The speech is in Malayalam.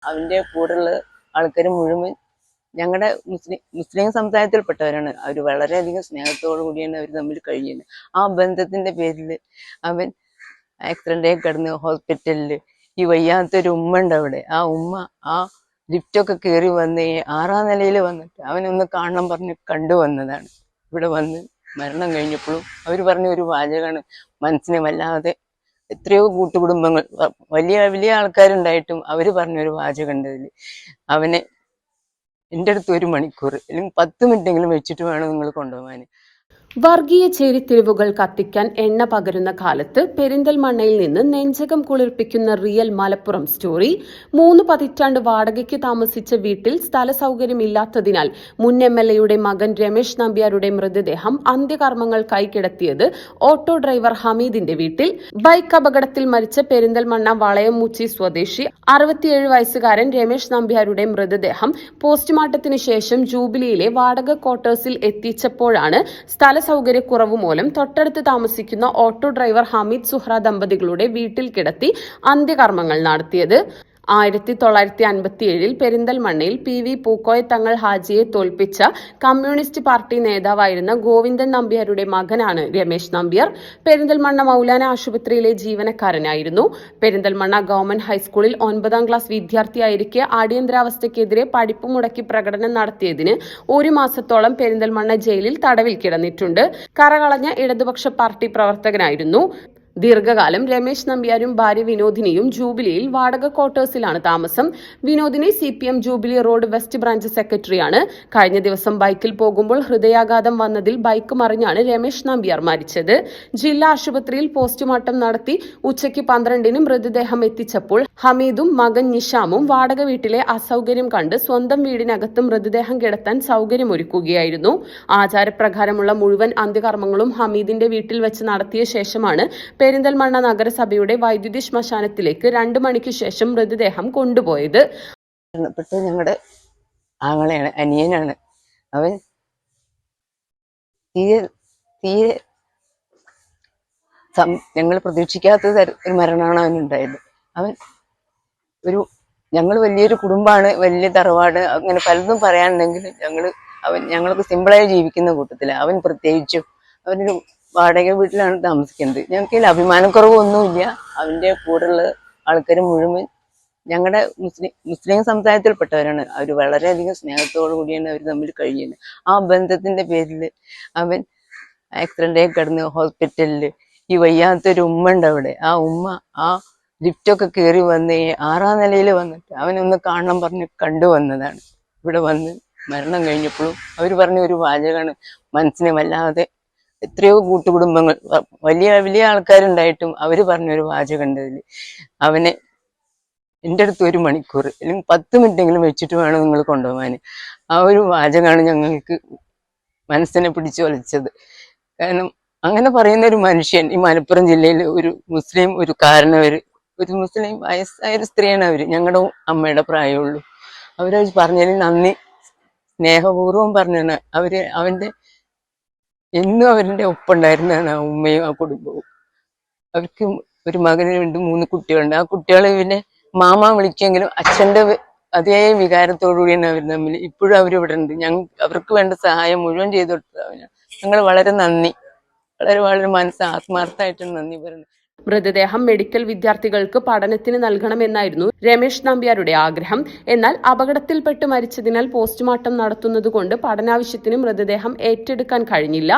അവൻ്റെ കൂടെയുള്ള ആൾക്കാർ മുഴുവൻ ഞങ്ങളുടെ മുസ്ലിം സമുദായത്തിൽപ്പെട്ടവരാണ്. അവർ വളരെയധികം സ്നേഹത്തോടു കൂടിയാണ് അവർ തമ്മിൽ കഴിയുന്നത്. ആ ബന്ധത്തിന്റെ പേരിൽ അവൻ ആക്സിഡൻ്റായി കിടന്ന് ഹോസ്പിറ്റലിൽ ഈ വയ്യാത്തൊരു ഉമ്മ ഉണ്ട് അവിടെ. ആ ഉമ്മ ആ ലിഫ്റ്റൊക്കെ കയറി വന്ന് 6ാം നിലയിൽ വന്നിട്ട് അവനൊന്ന് കാണണം പറഞ്ഞ് കണ്ടുവന്നതാണ്. ഇവിടെ വന്ന് മരണം കഴിഞ്ഞപ്പോഴും അവർ പറഞ്ഞ ഒരു വാചകമാണ് മനസ്സിനെ വല്ലാതെ. എത്രയോ കൂട്ടുകുടുംബങ്ങൾ വലിയ വലിയ ആൾക്കാരുണ്ടായിട്ടും അവർ പറഞ്ഞൊരു വാചകം ഉണ്ട് അതിൽ, അവനെ എൻ്റെ അടുത്ത് 1 മണിക്കൂർ അല്ലെങ്കിൽ 10 മിനിറ്റെങ്കിലും വെച്ചിട്ട് വേണം നിങ്ങൾ കൊണ്ടുപോകാൻ. വർഗീയ ചേരിതിരിവുകൾ കത്തിക്കാൻ എണ്ണ പകരുന്ന കാലത്ത് പെരിന്തൽമണ്ണയിൽ നിന്ന് നെഞ്ചകം കുളിർപ്പിക്കുന്ന റിയൽ മലപ്പുറം സ്റ്റോറി. 3 പതിറ്റാണ്ട് വാടകയ്ക്ക് താമസിച്ച വീട്ടിൽ സ്ഥല സൗകര്യമില്ലാത്തതിനാൽ മുൻ MLA-യുടെ മകൻ രമേശ് നമ്പ്യാരുടെ മൃതദേഹം അന്ത്യകർമ്മങ്ങൾ കൈകിടത്തിയത് ഓട്ടോ ഡ്രൈവർ ഹമീദിന്റെ വീട്ടിൽ. ബൈക്ക് അപകടത്തിൽ മരിച്ച പെരിന്തൽമണ്ണ വളയംമുച്ചി സ്വദേശി 67 വയസ്സുകാരൻ രമേശ് നമ്പ്യാരുടെ മൃതദേഹം പോസ്റ്റ്മോർട്ടത്തിന് ശേഷം ജൂബിലിയിലെ വാടക ക്വാർട്ടേഴ്സിൽ എത്തിച്ചപ്പോഴാണ് സ്ഥല സൗകര്യക്കുറവ് മൂലം തൊട്ടടുത്ത് താമസിക്കുന്ന ഓട്ടോ ഡ്രൈവർ ഹമീദ് സുഹ്ര ദമ്പതികളുടെ വീട്ടിൽ കിടത്തി അന്ത്യകർമ്മങ്ങൾ നടത്തിയത്. 1957 പെരിന്തൽമണ്ണയിൽ PV പൂക്കോയ തങ്ങൾ ഹാജിയെ തോൽപ്പിച്ച കമ്മ്യൂണിസ്റ്റ് പാർട്ടി നേതാവായിരുന്ന ഗോവിന്ദൻ നമ്പ്യാരുടെ മകനാണ് രമേശ് നമ്പ്യാർ. പെരിന്തൽമണ്ണ മൗലാന ആശുപത്രിയിലെ ജീവനക്കാരനായിരുന്നു. പെരിന്തൽമണ്ണ ഗവൺമെന്റ് ഹൈസ്കൂളിൽ 9ാം ക്ലാസ് വിദ്യാർത്ഥിയായിരിക്കെ അടിയന്തരാവസ്ഥയ്ക്കെതിരെ പഠിപ്പ് മുടക്കി പ്രകടനം നടത്തിയതിന് 1 മാസത്തോളം പെരിന്തൽമണ്ണ ജയിലിൽ തടവിൽ കിടന്നിട്ടുണ്ട്. കറകളഞ്ഞ ഇടതുപക്ഷ പാർട്ടി പ്രവർത്തകനായിരുന്നു. ദീർഘകാലം രമേശ് നമ്പ്യാരും ഭാര്യ വിനോദിനിയും ജൂബിലിയിൽ വാടക ക്വാർട്ടേഴ്സിലാണ് താമസം. Vinodini CPM jubilee road west branch സെക്രട്ടറിയാണ്. കഴിഞ്ഞ ദിവസം ബൈക്കിൽ പോകുമ്പോൾ ഹൃദയാഘാതം വന്നതിൽ ബൈക്ക് മറിഞ്ഞാണ് രമേശ് നമ്പ്യാർ മരിച്ചത്. ജില്ലാ ആശുപത്രിയിൽ പോസ്റ്റ്മോർട്ടം നടത്തി ഉച്ചയ്ക്ക് 12-ന് മൃതദേഹം എത്തിച്ചപ്പോൾ ഹമീദും മകൻ നിഷാമും വാടക വീട്ടിലെ അസൗകര്യം കണ്ട് സ്വന്തം വീടിനകത്ത് മൃതദേഹം കിടത്താൻ സൗകര്യമൊരുക്കുകയായിരുന്നു. ആചാരപ്രകാരമുള്ള മുഴുവൻ അന്ത്യകർമ്മങ്ങളും ഹമീദിന്റെ വീട്ടിൽ വെച്ച് നടത്തിയ ശേഷമാണ് പെരിന്തൽമണ്ണ നഗരസഭയുടെ വൈദ്യുതി ശ്മശാനത്തിലേക്ക് 2 മണിക്ക് ശേഷം മൃതദേഹം കൊണ്ടുപോയത്. ഞങ്ങളുടെ ആങ്ങളെയാണ്, അനിയനാണ്. അവൻ തീരെ തീരെ ഞങ്ങൾ പ്രതീക്ഷിക്കാത്ത ഒരു മരണമാണ് അവനുണ്ടായത്. അവൻ ഞങ്ങൾ വലിയൊരു കുടുംബമാണ്, വലിയ തറവാട്, അങ്ങനെ പലതും പറയാനുണ്ടെങ്കിലും ഞങ്ങൾക്ക് സിമ്പിളായി ജീവിക്കുന്ന കൂട്ടത്തിലാണ്. അവൻ പ്രത്യേകിച്ചും അവനൊരു വാടക വീട്ടിലാണ് താമസിക്കുന്നത്. ഞങ്ങൾക്ക് ഇതിൽ അഭിമാനക്കുറവൊന്നുമില്ല. അവൻ്റെ കൂടെയുള്ള ആൾക്കാർ മുഴുവൻ ഞങ്ങളുടെ മുസ്ലിം സമുദായത്തിൽപ്പെട്ടവരാണ്. അവർ വളരെയധികം സ്നേഹത്തോടു കൂടിയാണ് അവർ തമ്മിൽ കഴിയുന്നത്. ആ ബന്ധത്തിന്റെ പേരിൽ അവൻ ആക്സിഡൻ്റായി കിടന്ന് ഹോസ്പിറ്റലിൽ ഈ വയ്യാത്തൊരു ഉമ്മ ഉണ്ട് അവിടെ. ആ ഉമ്മ ആ ലിഫ്റ്റൊക്കെ കയറി വന്ന് 6ാം നിലയിൽ വന്നിട്ട് അവനൊന്ന് കാണണം പറഞ്ഞ് കണ്ടുവന്നതാണ്. ഇവിടെ വന്ന് മരണം കഴിഞ്ഞപ്പോഴും അവർ പറഞ്ഞ ഒരു വാചകമാണ് മനസ്സിനെ വല്ലാതെ. എത്രയോ കൂട്ടുകുടുംബങ്ങൾ വലിയ വലിയ ആൾക്കാരുണ്ടായിട്ടും അവർ പറഞ്ഞൊരു വാചകം ഉണ്ട് അതിൽ, അവനെ എൻ്റെ അടുത്ത് 1 മണിക്കൂർ അല്ലെങ്കിൽ 10 മിനിറ്റെങ്കിലും വെച്ചിട്ട് വേണം നിങ്ങൾ കൊണ്ടുപോകാൻ. ആ ഒരു വാചകമാണ് ഞങ്ങൾക്ക് മനസ്സിനെ പിടിച്ചു വലിച്ചത്. കാരണം അങ്ങനെ പറയുന്ന ഒരു മനുഷ്യൻ ഈ മലപ്പുറം ജില്ലയിൽ ഒരു മുസ്ലിം ഒരു മുസ്ലിം വയസ്സായ ഒരു സ്ത്രീയാണ്. അവർ ഞങ്ങളുടെ അമ്മയുടെ പ്രായമുള്ളൂ. അവരത് പറഞ്ഞതിന് നന്ദി സ്നേഹപൂർവ്വം പറഞ്ഞാണ്. അവൻ്റെ എന്നും അവരുടെ ഒപ്പുണ്ടായിരുന്നതാണ് ആ ഉമ്മയും ആ കുടുംബവും. അവർക്ക് ഒരു മകന് 3 കുട്ടികളുണ്ട്. ആ കുട്ടികളെ ഇവനെ മാമ വിളിക്കെങ്കിലും അച്ഛൻ്റെ അതേ വികാരത്തോടുകൂടിയാണ് അവർ തമ്മിൽ ഇപ്പോഴും അവരിവിടെ ഉണ്ട്. അവർക്ക് വേണ്ട സഹായം മുഴുവൻ ചെയ്തു കൊടുത്തത് ഞങ്ങൾ വളരെ നന്ദി, വളരെ വളരെ ആത്മാർത്ഥമായിട്ടാണ് നന്ദി പറയുന്നത്. മൃതദേഹം മെഡിക്കൽ വിദ്യാർത്ഥികൾക്ക് പഠനത്തിന് നൽകണമെന്നായിരുന്നു രമേശ് നമ്പ്യാരുടെ ആഗ്രഹം. എന്നാൽ അപകടത്തിൽപ്പെട്ട് മരിച്ചതിനാൽ പോസ്റ്റ്മോർട്ടം നടത്തുന്നതുകൊണ്ട് പഠനാവശ്യത്തിന് മൃതദേഹം ഏറ്റെടുക്കാൻ കഴിഞ്ഞില്ല.